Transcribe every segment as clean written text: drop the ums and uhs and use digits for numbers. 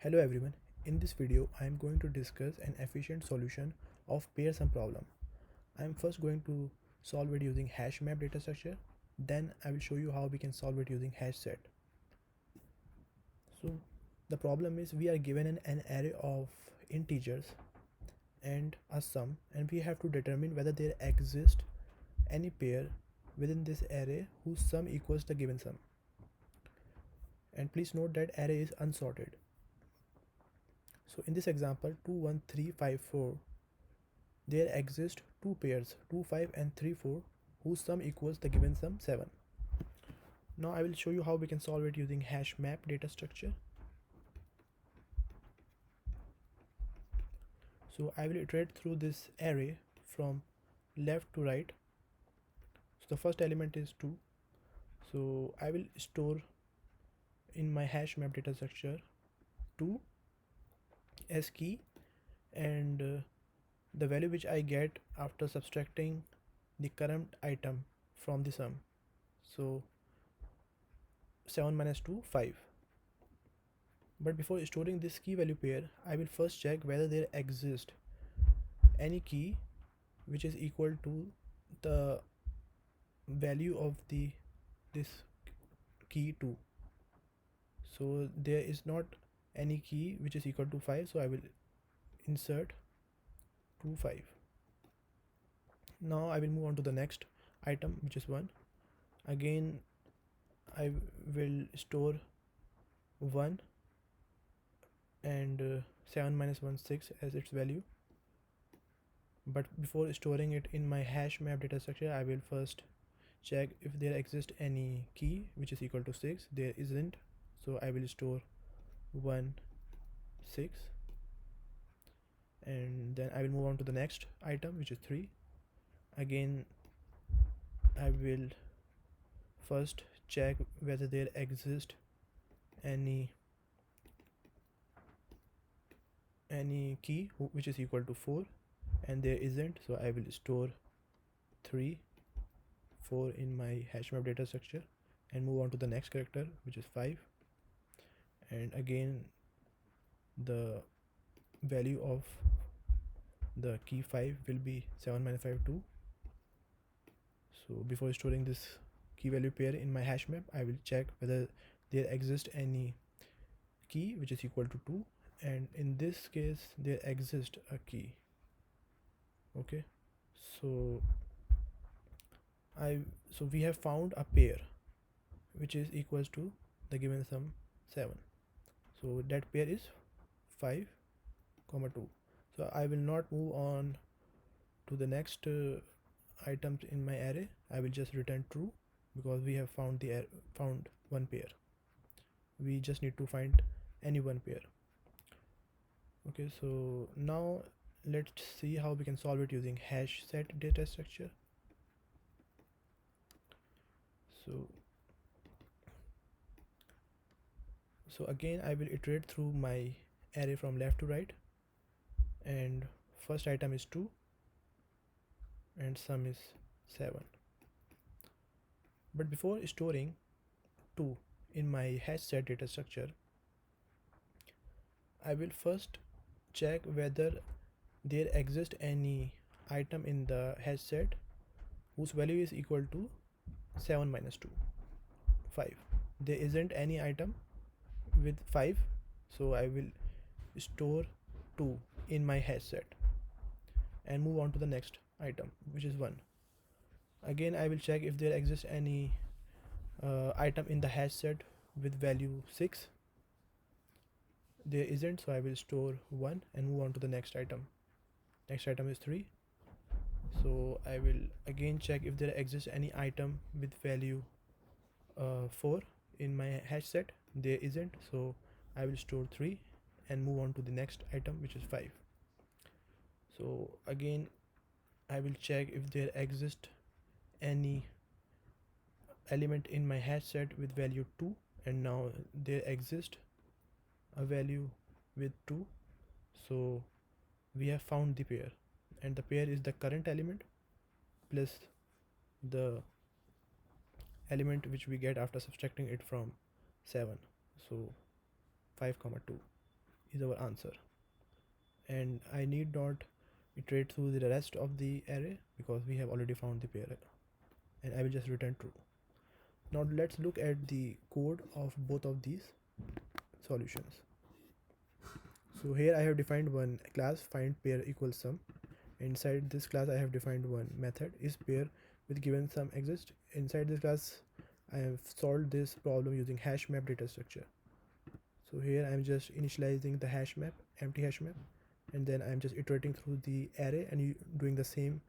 Hello everyone, in this video I am going to discuss an efficient solution of pair sum problem. I am first going to solve it using hash map data structure, then I will show you how we can solve it using hash set. So the problem is we are given an array of integers and a sum, and we have to determine whether there exists any pair within this array whose sum equals the given sum. And please note that array is unsorted. So in this example 2 1 3 5 4, there exist two pairs 2 5 and 3 4 whose sum equals the given sum 7. Now I will show you how we can solve it using hash map data structure. So I will iterate through this array from left to right. So the first element is 2, so I will store in my hash map data structure 2 as key, and the value which I get after subtracting the current item from the sum. So 7 minus 2 5. But before storing this key value pair, I will first check whether there exists any key which is equal to the value of this key 2. So there is not any key which is equal to 5, so I will insert 2 5. Now I will move on to the next item, which is 1. Again I will store 1 and 7 minus 1 6 as its value. But before storing it in my hash map data structure, I will first check if there exists any key which is equal to 6. There isn't, so I will store 1 6, and then I will move on to the next item, which is 3. Again I will first check whether there exists any key which is equal to 4, and there isn't, so I will store 3 4 in my hash map data structure and move on to the next character, which is 5. And again the value of the key 5 will be 7 minus 5 2. So before storing this key value pair in my hash map, I will check whether there exists any key which is equal to 2, and in this case there exists a key. Okay, so we have found a pair which is equals to the given sum 7. So that pair is 5 comma 2. So I will not move on to the next items in my array. I will just return true because we have found one pair. We just need to find any one pair. Okay, so now let's see how we can solve it using hash set data structure. So again I will iterate through my array from left to right, and first item is 2 and sum is 7. But before storing 2 in my hash set data structure, I will first check whether there exists any item in the hash set whose value is equal to 7 minus 2 5. There isn't any item with 5, so I will store 2 in my hash set and move on to the next item, which is 1. Again I will check if there exists any item in the hash set with value 6. There isn't, so I will store 1 and move on to the next item. Next item is 3, so I will again check if there exists any item with value 4 in my hash set. There isn't, so I will store 3 and move on to the next item, which is 5. So again I will check if there exists any element in my hash set with value 2, and now there exists a value with 2, so we have found the pair, and the pair is the current element plus the element which we get after subtracting it from 7, so 5 comma 2. is our answer, and I need not iterate through the rest of the array because we have already found the pair, and I will just return true. Now let's look at the code of both of these solutions. So here I have defined one class find pair equals sum. Inside this class I have defined one method is pair with given sum exist. Inside this class I have solved this problem using hash map data structure. So here I am just initializing the hash map, empty hash map, and then I am just iterating through the array and doing the same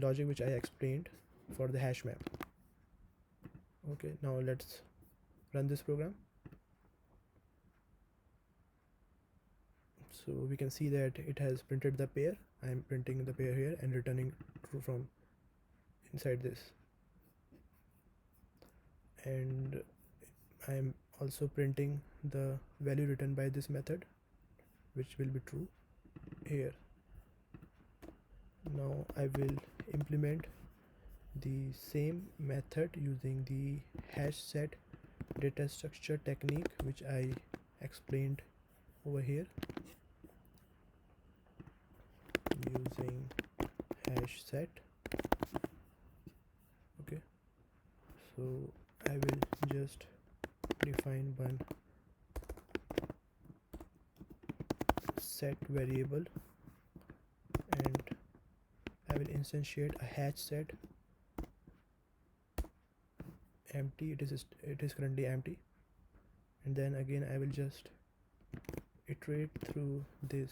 logic which I explained for the hash map. Okay, now let's run this program. So we can see that it has printed the pair. I am printing the pair here and returning true from inside this, and I am also printing the value written by this method, which will be true here. Now I will implement the same method using the hash set data structure technique which I explained over here, using hash set. Okay, so I will just define one set variable and I will instantiate a hash set empty. It is currently empty, and then again I will just iterate through this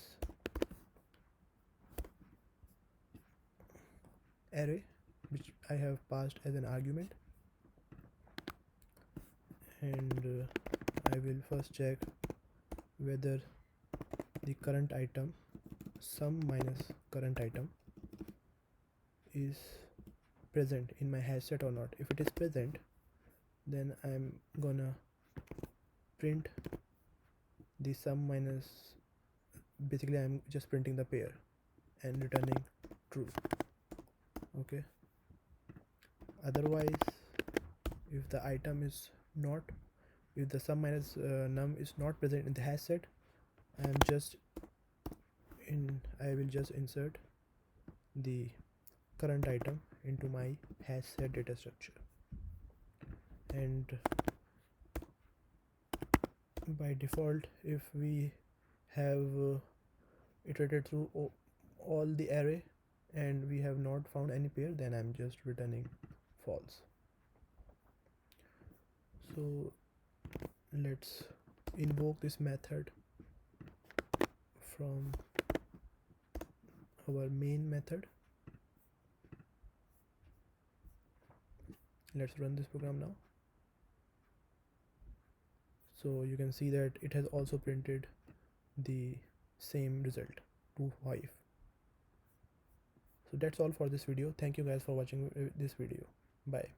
array which I have passed as an argument, and I will first check whether the current item sum minus current item is present in my hash set or not. If it is present, then I'm gonna print the sum minus, basically I'm just printing the pair and returning true. Okay, otherwise if the item is not, if the sum minus num is not present in the hash set, I will just insert the current item into my hash set data structure, and by default if we have iterated through all the array and we have not found any pair, then I'm just returning false. So let's invoke this method from our main method. Let's run this program now. So you can see that it has also printed the same result, 2 5. So that's all for this video. Thank you guys for watching this video. Bye.